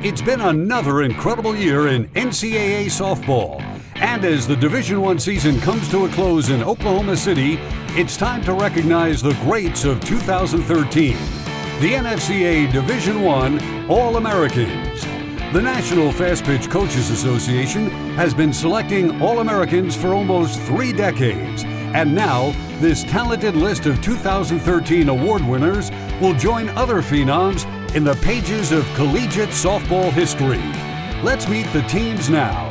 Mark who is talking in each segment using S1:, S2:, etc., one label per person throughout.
S1: It's been another incredible year in NCAA softball. And as the Division I season comes to a close in Oklahoma City, it's time to recognize the greats of 2013. The NFCA Division I All-Americans. The National Fast Pitch Coaches Association has been selecting All-Americans for almost 3 decades. And now, this talented list of 2013 award winners will join other phenoms in the pages of collegiate softball history. Let's meet the teams now.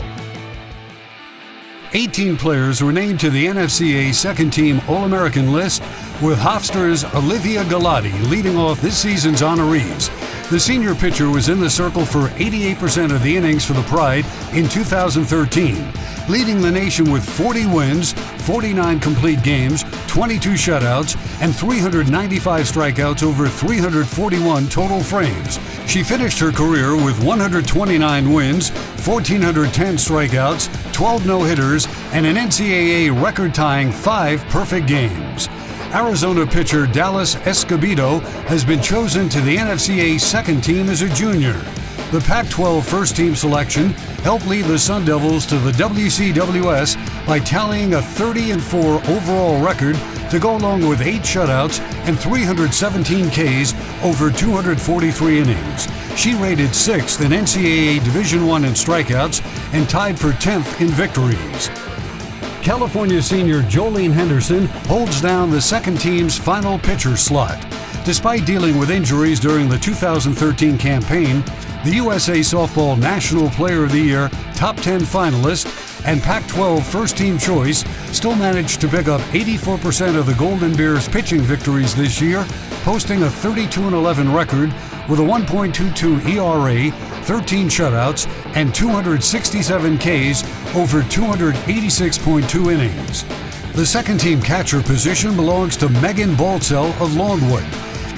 S1: 18 players were named to the NFCA second team All-American list, with Hofstra's Olivia Galati leading off this season's honorees. The senior pitcher was in the circle for 88% of the innings for the Pride in 2013, leading the nation with 40 wins, 49 complete games, 22 shutouts, and 395 strikeouts over 341 total frames. She finished her career with 129 wins, 1,410 strikeouts, 12 no-hitters, and an NCAA record-tying 5 perfect games. Arizona pitcher Dallas Escobedo has been chosen to the NFCA second team as a junior. The Pac-12 first-team selection helped lead the Sun Devils to the WCWS by tallying a 30-4 overall record to go along with 8 shutouts and 317 Ks over 243 innings. She rated 6th in NCAA Division I in strikeouts and tied for 10th in victories. California senior Jolene Henderson holds down the second team's final pitcher slot. Despite dealing with injuries during the 2013 campaign, the USA Softball National Player of the Year, Top 10 finalist, and Pac-12 first-team choice still managed to pick up 84% of the Golden Bears' pitching victories this year, posting a 32-11 record with a 1.22 ERA, 13 shutouts, and 267 Ks over 286.2 innings. The second-team catcher position belongs to Megan Baltzell of Longwood.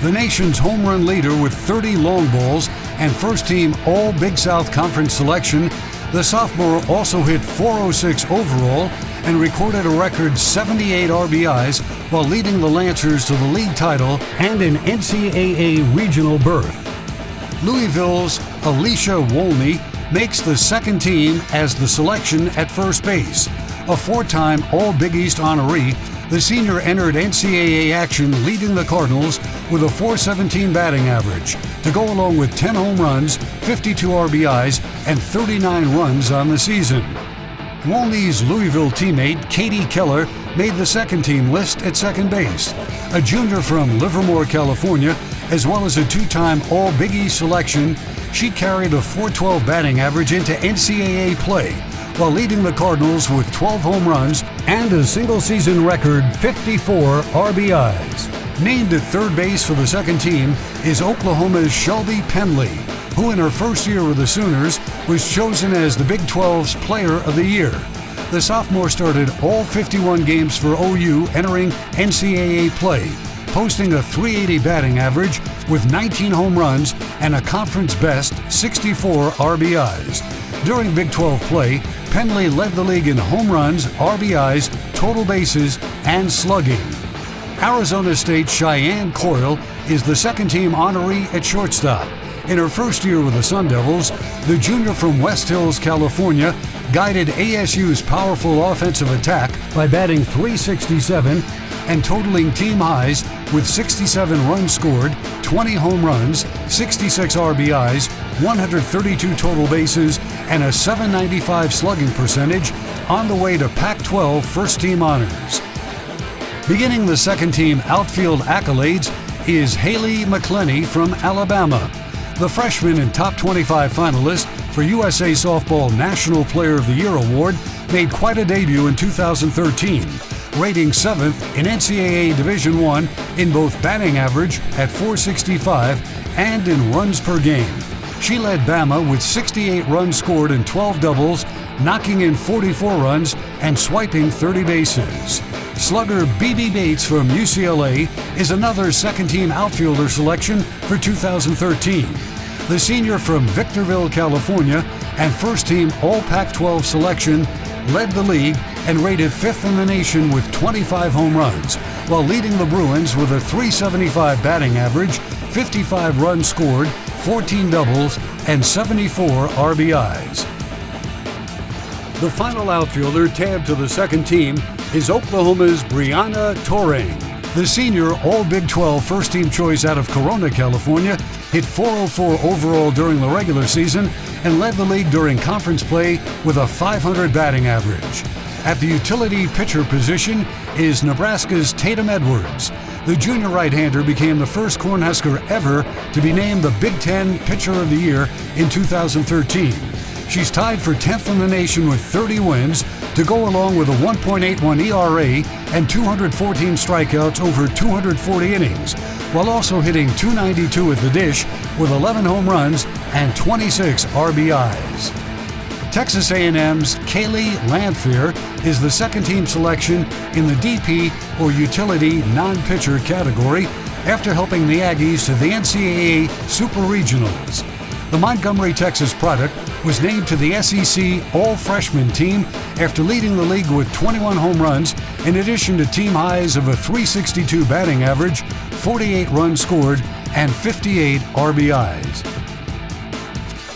S1: The nation's home run leader with 30 long balls and first-team All-Big South Conference selection, the sophomore also hit .406 overall and recorded a record 78 RBIs while leading the Lancers to the league title and an NCAA regional berth. Louisville's Alicia Wolney makes the second team as the selection at first base. A 4-time All-Big East honoree, the senior entered NCAA action leading the Cardinals with a .417 batting average to go along with 10 home runs, 52 RBIs, and 39 runs on the season. Wolney's Louisville teammate Katie Keller made the second team list at second base. A junior from Livermore, California, as well as a 2-time All-Big East selection, she carried a .412 batting average into NCAA play, while leading the Cardinals with 12 home runs and a single-season record 54 RBIs. Named at third base for the second team is Oklahoma's Shelby Penley, who in her first year with the Sooners was chosen as the Big 12's Player of the Year. The sophomore started all 51 games for OU entering NCAA play, posting a .380 batting average with 19 home runs and a conference-best 64 RBIs. During Big 12 play, Penley led the league in home runs, RBIs, total bases, and slugging. Arizona State's Cheyenne Coyle is the second-team honoree at shortstop. In her first year with the Sun Devils, the junior from West Hills, California, guided ASU's powerful offensive attack by batting .367 and totaling team highs with 67 runs scored, 20 home runs, 66 RBIs, 132 total bases, and a .795 slugging percentage on the way to Pac-12 first-team honors. Beginning the second-team outfield accolades is Haley McClenny from Alabama. The freshman and top 25 finalist for USA Softball National Player of the Year award made quite a debut in 2013, rating 7th in NCAA Division I in both batting average at .465 and in runs per game. She led Bama with 68 runs scored and 12 doubles, knocking in 44 runs and swiping 30 bases. Slugger B.B. Bates from UCLA is another second-team outfielder selection for 2013. The senior from Victorville, California, and first-team All-Pac-12 selection led the league and rated 5th in the nation with 25 home runs, while leading the Bruins with a .375 batting average, 55 runs scored, 14 doubles, and 74 RBIs. The final outfielder tabbed to the second team is Oklahoma's Brianna Torang. The senior All-Big 12 first-team choice out of Corona, California, hit .404 overall during the regular season and led the league during conference play with a .500 batting average. At the utility pitcher position is Nebraska's Tatum Edwards. The junior right-hander became the first Cornhusker ever to be named the Big Ten Pitcher of the Year in 2013. She's tied for 10th in the nation with 30 wins to go along with a 1.81 ERA and 214 strikeouts over 240 innings, while also hitting .292 at the dish with 11 home runs and 26 RBIs. Texas A&M's Kaylee Landfair is the second-team selection in the DP or utility non-pitcher category after helping the Aggies to the NCAA Super Regionals. The Montgomery, Texas product was named to the SEC All-Freshman team after leading the league with 21 home runs in addition to team highs of a .362 batting average, 48 runs scored, and 58 RBIs.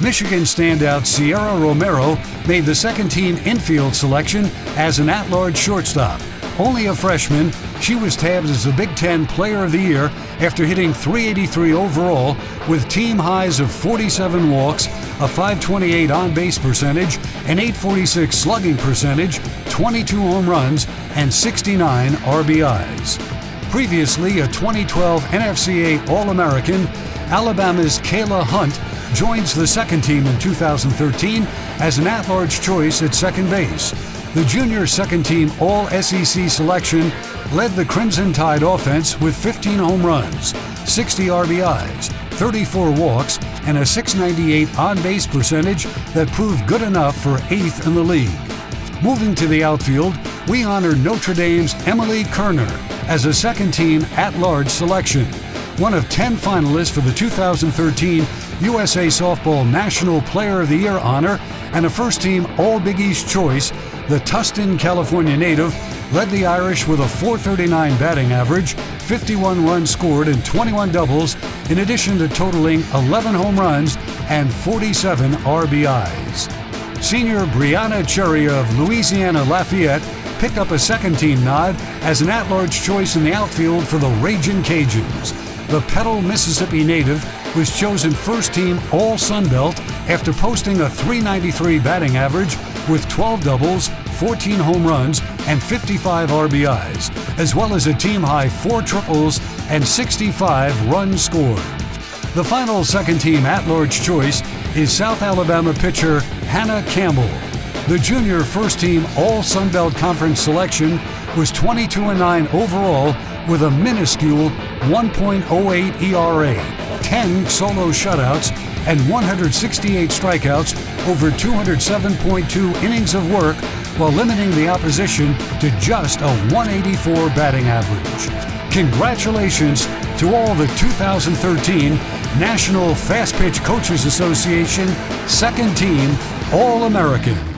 S1: Michigan standout Sierra Romero made the second-team infield selection as an at-large shortstop. Only a freshman, she was tabbed as the Big Ten Player of the Year after hitting .383 overall with team highs of 47 walks, a .528 on-base percentage, an .846 slugging percentage, 22 home runs, and 69 RBIs. Previously a 2012 NFCA All-American, Alabama's Kayla Hunt joins the second team in 2013 as an at-large choice at second base. The junior second-team All-SEC selection led the Crimson Tide offense with 15 home runs, 60 RBIs, 34 walks, and a .698 on-base percentage that proved good enough for 8th in the league. Moving to the outfield, we honor Notre Dame's Emily Kerner as a second-team at-large selection. One of 10 finalists for the 2013 USA Softball National Player of the Year honor and a first-team All-Big East choice, the Tustin, California native led the Irish with a .439 batting average, 51 runs scored, and 21 doubles, in addition to totaling 11 home runs and 47 RBIs. Senior Brianna Cherry of Louisiana Lafayette picked up a second-team nod as an at-large choice in the outfield for the Ragin' Cajuns. The Petal, Mississippi native was chosen first-team All-Sun Belt after posting a .393 batting average with 12 doubles, 14 home runs, and 55 RBIs, as well as a team-high 4 triples and 65 runs scored. The final second-team at-large choice is South Alabama pitcher Hannah Campbell. The junior first-team All-Sun Belt Conference selection was 22-9 overall with a minuscule 1.08 ERA, 10 solo shutouts, and 168 strikeouts over 207.2 innings of work, while limiting the opposition to just a .184 batting average. Congratulations to all the 2013 National Fast Pitch Coaches Association second team All-Americans.